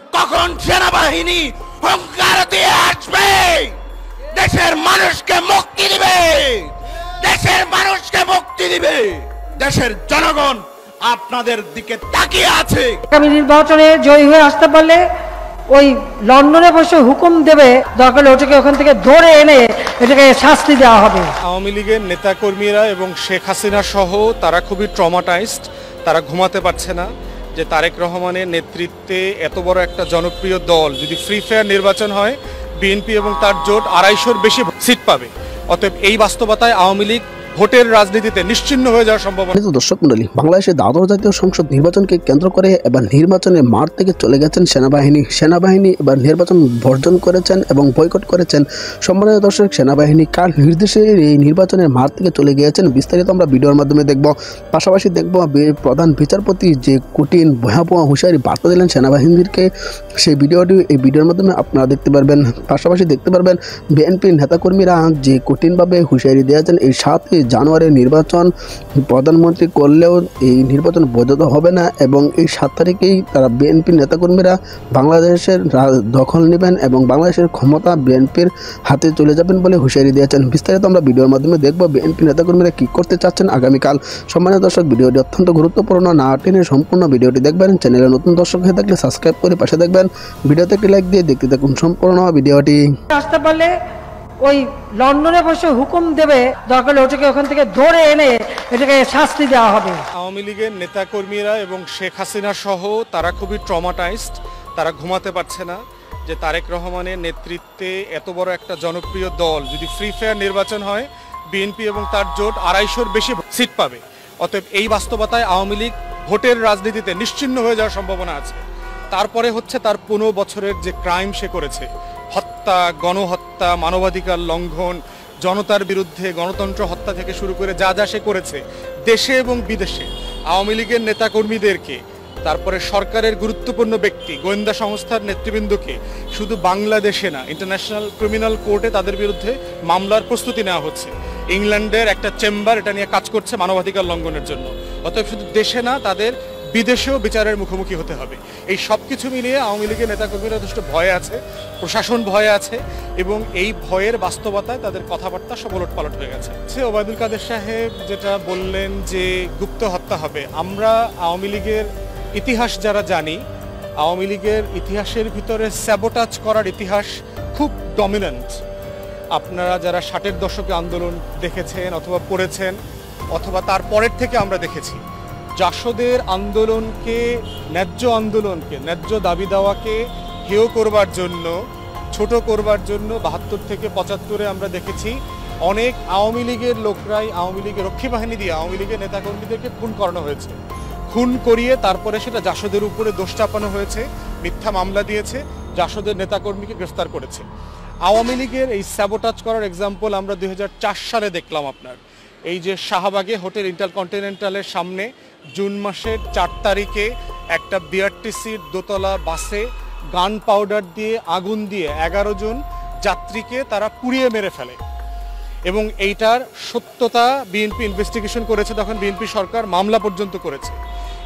কখন সেনাবাহিনী হুঙ্কার দিয়ে আসবে, দেশের মানুষকে মুক্তি দিবে, দেশের মানুষকে মুক্তি দিবে। দেশের জনগণ আপনাদের দিকে তাকিয়ে আছে। আগামী নির্বাচনে জয়ী হয়ে আসতে পারলে ওই লন্ডনে বসে হুকুম দেবে, দরকার হলে ওটাকে ওখান থেকে ধরে এনে এটাকে শাস্তি দেওয়া হবে। আওয়ামী লীগের নেতাকর্মীরা এবং শেখ হাসিনা সহ তারা খুবই ট্রমাটাইজড। তারা ঘুমাতে পারছে না যে তারেক রহমানের নেতৃত্বে এত বড় একটা জনপ্রিয় দল যদি ফ্রি ফেয়ার নির্বাচন হয়, বিএনপি এবং তার জোট 250-র বেশি সিট পাবে। অতএব এই বাস্তবতায় আওয়ামী লীগ ভোটের রাজনীতিতে নিশ্চিহ্ন হয়ে যাওয়ার সম্ভাবনা। দর্শক মন্ডলী, বাংলাদেশের দ্বাদশ জাতীয় সংসদ নির্বাচনকে কেন্দ্র করে এবার নির্বাচনের মাঠ থেকে চলে গেছেন সেনাবাহিনী এবার নির্বাচন বর্জন করেছেন এবং বয়কট করেছেন। সম্মানিত দর্শক, সেনাবাহিনী কার নির্দেশে এই নির্বাচনের মাঠ থেকে চলে গিয়েছেন বিস্তারিত আমরা ভিডিওর মাধ্যমে দেখব। পাশাপাশি দেখব প্রধান বিচারপতি যে কঠিন ভয়াবহ হুঁশিয়ারি বার্তা দিলেন সেনাবাহিনীকে, সেই ভিডিওটি এই ভিডিওর মাধ্যমে আপনারা দেখতে পারবেন। পাশাপাশি দেখতে পারবেন বিএনপির নেতাকর্মীরা যে কঠিনভাবে হুঁশিয়ারি দিয়েছেন এই 7 জানুয়ারি নির্বাচন প্রধানমন্ত্রী করলেও এই নির্বাচন বৈধ হবে না এবং এই 7 তারিখেই তারা বিএনপির নেতাকর্মীরা বাংলাদেশের দখল নেবেন এবং বাংলাদেশের ক্ষমতা বিএনপির হাতে চলে যাবেন বলে হুঁশিয়ারি দিয়েছেন। বিস্তারিত আমরা ভিডিওর মাধ্যমে দেখব বিএনপির নেতাকর্মীরা কী করতে চাচ্ছেন আগামীকাল। সম্মানিত দর্শক, ভিডিওটি অত্যন্ত গুরুত্বপূর্ণ, না টেনে সম্পূর্ণ ভিডিওটি দেখবেন। চ্যানেলে নতুন দর্শক হয়ে থাকলে সাবস্ক্রাইব করে পাশে দেখবেন, ভিডিওতে একটি লাইক দিয়ে দেখতে থাকুন সম্পূর্ণ ভিডিওটি। আসতে পারলে ওই লন্ডনে বসে হুকুম দেবে, দরকার হলে ওটাকে ওখান থেকে ধরে এনে এটাকে শাস্তি দেওয়া হবে। আওয়ামী লীগের নেতাকর্মীরা এবং শেখ হাসিনা সহ তারা খুবই ট্রমাটাইজড। তারা ঘুমাতে পারছে না যে তারেক রহমানের নেতৃত্বে এত বড় একটা জনপ্রিয় দল যদি ফ্রি ফেয়ার নির্বাচন হয়, বিএনপি এবং তার জোট 250-র বেশি সিট পাবে। অতএব এই বাস্তবতায় আওয়ামী লীগ ভোটের রাজনীতিতে নিশ্চিহ্ন হয়ে যাওয়ার সম্ভাবনা আছে। তারপরে হচ্ছে তার 15 বছরের যে ক্রাইম সে করেছে, হত্যা, গণহত্যা, মানবাধিকার লঙ্ঘন, জনতার বিরুদ্ধে গণতন্ত্র হত্যা থেকে শুরু করে যা যা সে করেছে দেশে এবং বিদেশে, আওয়ামী লীগের নেতাকর্মীদেরকে, তারপরে সরকারের গুরুত্বপূর্ণ ব্যক্তি, গোয়েন্দা সংস্থার নেতৃবৃন্দকে শুধু বাংলাদেশে না, ইন্টারন্যাশনাল ক্রিমিনাল কোর্টে তাদের বিরুদ্ধে মামলার প্রস্তুতি নেওয়া হচ্ছে। ইংল্যান্ডের একটা চেম্বার এটা নিয়ে কাজ করছে মানবাধিকার লঙ্ঘনের জন্য। অতএব শুধু দেশে না, তাদের বিদেশেও বিচারের মুখোমুখি হতে হবে। এই সব কিছু মিলিয়ে আওয়ামী লীগের নেতাকর্মীরা যথেষ্ট ভয়ে আছে, প্রশাসন ভয়ে আছে এবং এই ভয়ের বাস্তবতায় তাদের কথাবার্তা সব ওলটপালট হয়ে গেছে। ওবায়দুল কাদের সাহেব যেটা বললেন যে গুপ্ত হত্যা হবে, আমরা আওয়ামী লীগের ইতিহাস যারা জানি, আওয়ামী লীগের ইতিহাসের ভিতরে স্যাবোটাজ করার ইতিহাস খুব ডমিনেন্ট। আপনারা যারা 60-এর দশকে আন্দোলন দেখেছেন অথবা পড়েছেন অথবা তার পরের থেকে আমরা দেখেছি, জাসদের আন্দোলনকে, ন্যায্য দাবি দেওয়াকে হেয় করবার জন্য, ছোট করবার জন্য 72 থেকে 75-এ আমরা দেখেছি অনেক আওয়ামী লীগের লোকরাই, আওয়ামী লীগের রক্ষী বাহিনী দিয়ে আওয়ামী লীগের নেতাকর্মীদেরকে খুন করানো হয়েছে। খুন করিয়ে তারপরে সেটা জাসদের উপরে দোষ চাপানো হয়েছে, মিথ্যা মামলা দিয়েছে, জাসদের নেতাকর্মীকে গ্রেফতার করেছে। আওয়ামী লীগের এই স্যাবোটাজ করার এক্সাম্পল আমরা 2004 সালে দেখলাম। আপনার এই যে শাহবাগে হোটেল ইন্টারকন্টিনেন্টালের সামনে জুন মাসের 4 তারিখে একটা বিআরটিসির দোতলা বাসে গান পাউডার দিয়ে, আগুন দিয়ে 11 জন যাত্রীকে তারা পুড়িয়ে মেরে ফেলে এবং এইটার সত্যতা বিএনপি ইনভেস্টিগেশন করেছে। তখন বিএনপি সরকার মামলা পর্যন্ত করেছে।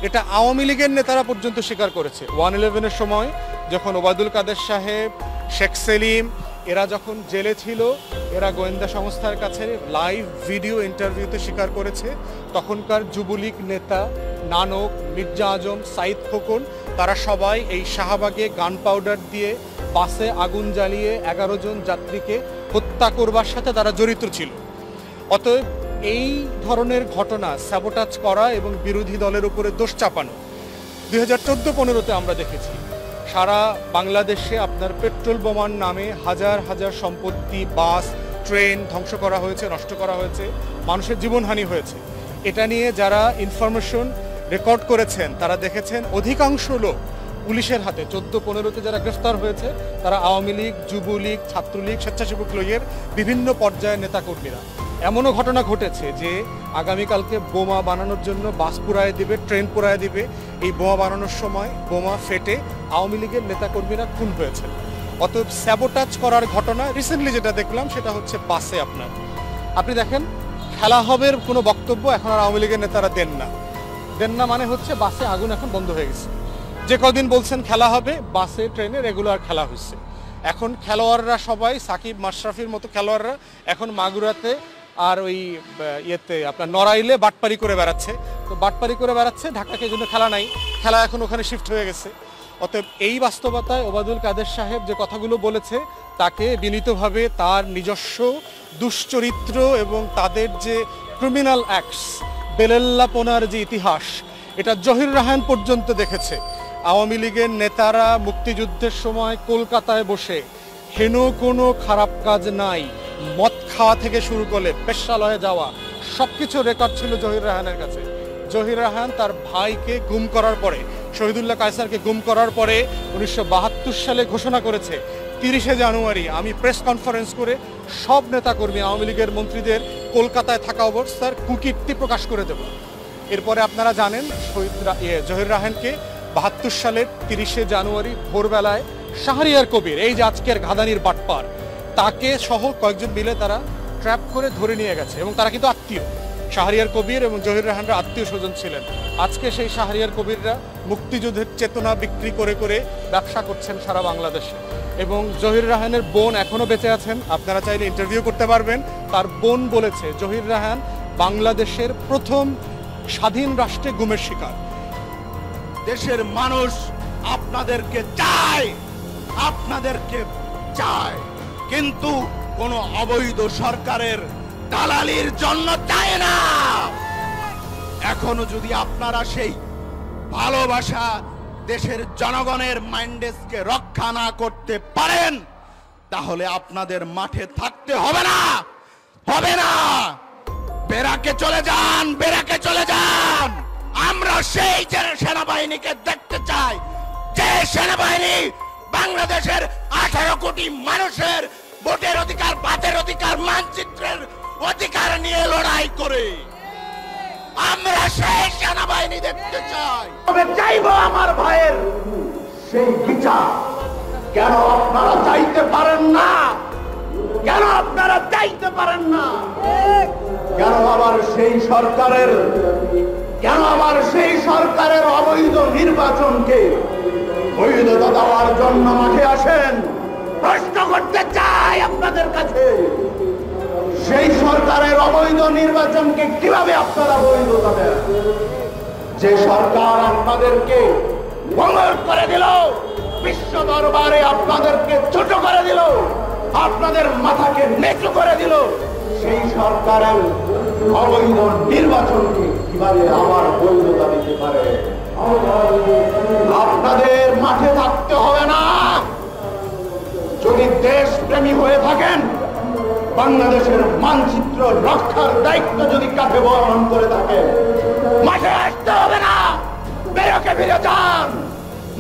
এটা আওয়ামী লীগের নেতারা পর্যন্ত স্বীকার করেছে। 111-এর সময় যখন ওবায়দুল কাদের সাহেব, শেখ সেলিম এরা যখন জেলে ছিল, এরা গোয়েন্দা সংস্থার কাছে লাইভ ভিডিও ইন্টারভিউতে স্বীকার করেছে তখনকার যুবলীগ নেতা নানক, মির্জা আজম, সাইদ খোকন তারা সবাই এই শাহবাগে গান পাউডার দিয়ে বাসে আগুন জ্বালিয়ে 11 জন যাত্রীকে হত্যা করবার সাথে তারা জড়িত ছিল। অতএব এই ধরনের ঘটনা, স্যাবোটাজ করা এবং বিরোধী দলের উপরে দোষ চাপানো 2014-15-তে আমরা দেখেছি। সারা বাংলাদেশে আপনার পেট্রোল বোমার নামে হাজার হাজার সম্পত্তি, বাস, ট্রেন ধ্বংস করা হয়েছে, নষ্ট করা হয়েছে, মানুষের জীবনহানি হয়েছে। এটা নিয়ে যারা ইনফরমেশন রেকর্ড করেছেন তারা দেখেছেন অধিকাংশ লোক পুলিশের হাতে, 14-15-তে যারা গ্রেফতার হয়েছে তারা আওয়ামী লীগ, যুবলীগ, ছাত্রলীগ, স্বেচ্ছাসেবক লীগের বিভিন্ন পর্যায়ের নেতাকর্মীরা। এমনও ঘটনা ঘটেছে যে আগামীকালকে বোমা বানানোর জন্য বাস পুরায় দিবে, ট্রেন পুরায় দিবে, এই বোমা বানানোর সময় বোমা ফেটে আওয়ামী লীগের নেতাকর্মীরা খুন হয়েছে। অতএব স্যাবোটাজ করার ঘটনা রিসেন্টলি যেটা দেখলাম সেটা হচ্ছে বাসে। আপনি দেখেন খেলা হবের কোনো বক্তব্য এখন আর আওয়ামী লীগের নেতারা দেন না মানে হচ্ছে বাসে আগুন এখন বন্ধ হয়ে গেছে। যে কদিন বলছেন খেলা হবে, বাসে ট্রেনে রেগুলার খেলা হচ্ছে। এখন খেলোয়াড়রা সবাই সাকিব মাশরাফির মতো খেলোয়াড়রা এখন মাগুরাতে আর ওই ইয়েতে আপনার নড়াইলে বাটপারি করে বেড়াচ্ছে। তো বাটপারি করে বেড়াচ্ছে, ঢাকাকে জন্য খেলা নাই, খেলা এখন ওখানে শিফট হয়ে গেছে। অতএব এই বাস্তবতায় ওবায়দুল কাদের সাহেব যে কথাগুলো বলেছে তাকে বিনীতভাবে তার নিজস্ব দুশ্চরিত্র এবং তাদের যে ক্রিমিনাল অ্যাক্টস, বেলেল্লাপনার যে ইতিহাস, এটা জহির রায়হান পর্যন্ত দেখেছে। আওয়ামী লীগের নেতারা মুক্তিযুদ্ধের সময় কলকাতায় বসে হেন কোনো খারাপ কাজ নাই, মদ খাওয়া থেকে শুরু করে পেশালয়ে যাওয়া, সবকিছু রেকর্ড ছিল জহির রায়হানের কাছে। জহির রায়হান তার ভাইকে গুম করার পরে, শহীদুল্লাহ কায়সারকে গুম করার পরে 1972 সালে ঘোষণা করেছে 30শে জানুয়ারি আমি প্রেস কনফারেন্স করে সব নেতাকর্মী আওয়ামী লীগের মন্ত্রীদের কলকাতায় থাকা অবস্থার কুকীর্তি প্রকাশ করে দেব। এরপরে আপনারা জানেন জহির রায়হানকে 72 সালের 30শে জানুয়ারি ভোরবেলায় শাহরিয়ার কবির, এই যে আজকের ঘাদানির বাটপার, তাকে সহ কয়েকজন মিলে তারা ট্র্যাপ করে ধরে নিয়ে গেছে। এবং তারা কিন্তু আত্মীয়, শাহরিয়ার কবির এবং জহির রায়হানরা আত্মীয় স্বজন ছিলেন। আজকে সেই শাহরিয়ার কবিররা মুক্তিযুদ্ধের চেতনা বিক্রি করে করে ব্যবসা করছেন সারা বাংলাদেশে। এবং জহির রায়হানের বোন এখনো বেঁচে আছেন, আপনারা চাইলে ইন্টারভিউ করতে পারবেন। তার বোন বলেছে জহির রায়হান বাংলাদেশের প্রথম স্বাধীন রাষ্ট্রে গুমের শিকার। দেশের মানুষ আপনাদেরকে চায়, আপনাদেরকে চায়, কিন্তু কোন অবৈধ সরকারের দালালির জন্য চায় না। এখনো যদি আপনারা সেই ভালোবাসা দেশের জনগণের মাইন্ডেসকে রক্ষা না করতে পারেন, তাহলে আপনাদের মাঠে থাকতে হবে না, হবে না। বেরাকে চলে যান, বেরাকে চলে যান। আমরা সেই সেনাবাহিনীকে দেখতে চাই যে সেনাবাহিনী বাংলাদেশের 18 কোটি মানুষের ভোটের অধিকার, ভাতের অধিকার, মানচিত্রের অধিকার নিয়ে লড়াই করে। আমরা সেই সেনাবাহিনী দেখতে চাই। তবে চাইবো আমার ভাইয়ের সেই বিচার। কেন আপনারা চাইতে পারেন না? কেন আপনারা চাইতে পারেন না? কেন আবার সেই সরকারের অবৈধ নির্বাচনকে বৈধতা দেওয়ার জন্য মাঠে আসেন? প্রশ্ন করতে চাই আপনাদের কাছে, সেই সরকারের অবৈধ নির্বাচনকে কিভাবে আপনারা বৈধতা দেন? যে সরকার আপনাদেরকে ভঙ্গর করে দিল, বিশ্ব দরবারে আপনাদেরকে ছোট করে দিল, আপনাদের মাথাকে নিচু করে দিল, সেই সরকারের অবৈধ নির্বাচনকে কিভাবে আবার বৈধতা দিতে পারে? আপনাদের মাঠে থাকতে হবে না। যদি দেশপ্রেমী হয়ে থাকেন, বাংলাদেশের মানচিত্র রক্ষার দায়িত্ব যদি কাঁধে বহন করে থাকেন, মাঠে আসতে হবে না, বেরোকে ফিরে যান।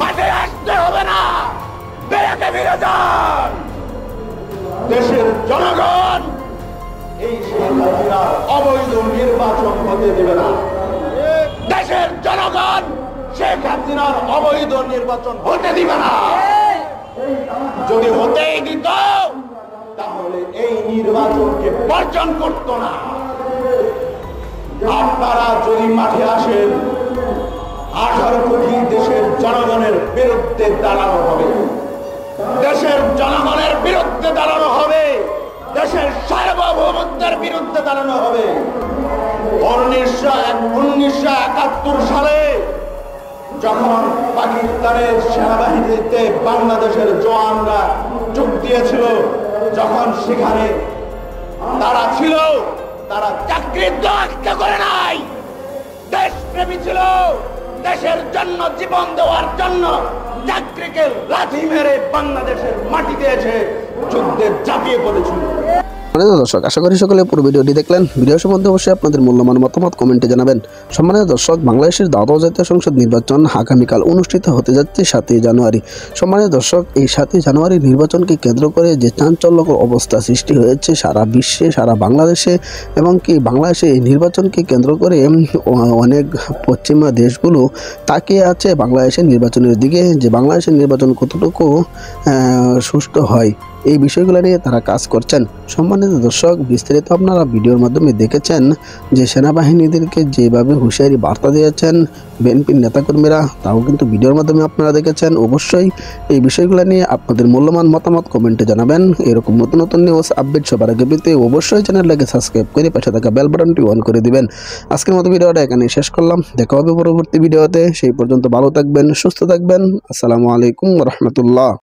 মাঠে আসতে হবে না, বেরোকে ফিরে যান। দেশের জনগণ এই শেখ হাসিনার অবৈধ নির্বাচন হতে দেবে না। দেশের জনগণ শেখ হাসিনার অবৈধ নির্বাচন হতে দিবে না। যদি হতেই দিত, তাহলে এই নির্বাচনকে বর্জন করত না। আপনারা যদি মাঠে আসেন, 18 কোটি দেশের জনগণের বিরুদ্ধে দাঁড়ানো হবে, দেশের জনগণের বিরুদ্ধে দাঁড়ানো হবে, দেশের সার্বভৌমত্বের বিরুদ্ধে দাঁড়ানো হবে। 1971 সালে যখন পাকিস্তানের সেনাবাহিনীতে বাংলাদেশের জওয়ানরা যোগ দিয়েছিল, যখন সেখানে তারা ছিল, তারা চাকরির দোয়াক্ত করে নাই, দেশপ্রেমী ছিল, দেশের জন্য জীবন দেওয়ার জন্য চাকরিকে লাথি মেরে বাংলাদেশের মাটি দিয়েছে, যুদ্ধে ঝাঁপিয়ে পড়েছিল। সম্মানিত দর্শক, আশা করি সকলে পুরো ভিডিওটি দেখলেন। ভিডিও সম্বন্ধে অবশ্যই আপনাদের মূল্যবান মতামত কমেন্টে জানাবেন। সম্মানিত দর্শক, বাংলাদেশের দ্বাদশ জাতীয় সংসদ নির্বাচন আগামীকাল অনুষ্ঠিত হতে যাচ্ছে 7ই জানুয়ারি। সম্মানিত দর্শক, এই 7ই জানুয়ারি নির্বাচনকে কেন্দ্র করে যে চাঞ্চল্যকর অবস্থা সৃষ্টি হয়েছে সারা বিশ্বে, সারা বাংলাদেশে, এবং কি বাংলাদেশে এই নির্বাচনকে কেন্দ্র করে অনেক পশ্চিমা দেশগুলো তাকিয়ে আছে বাংলাদেশের নির্বাচনের দিকে, যে বাংলাদেশের নির্বাচন কতটুকু সুষ্ঠু হয়। এই বিষয়গুলো নিয়ে তারা কাজ করছেন। সম্মানিত দর্শক, বিস্তারিত আপনারা ভিডিওর মাধ্যমে দেখেছেন যে সেনাবাহিনীদেরকে যেভাবে হুঁশিয়ারি বার্তা দিয়েছেন বিএনপির নেতাকর্মীরা, তাও কিন্তু ভিডিওর মাধ্যমে আপনারা দেখেছেন। অবশ্যই এই বিষয়গুলো নিয়ে আপনাদের মূল্যবান মতামত কমেন্টে জানাবেন। এরকম নতুন নতুন নিউজ আপডেট সবার আগে পেতে অবশ্যই চ্যানেলটাকে সাবস্ক্রাইব করে পাশে থাকা বেল বাটনটি অন করে দিবেন। আজকের মতো ভিডিওটা এখানে শেষ করলাম। দেখা হবে পরবর্তী ভিডিওতে। সেই পর্যন্ত ভালো থাকবেন, সুস্থ থাকবেন। আসসালামু আলাইকুম ওয়া রাহমাতুল্লাহ।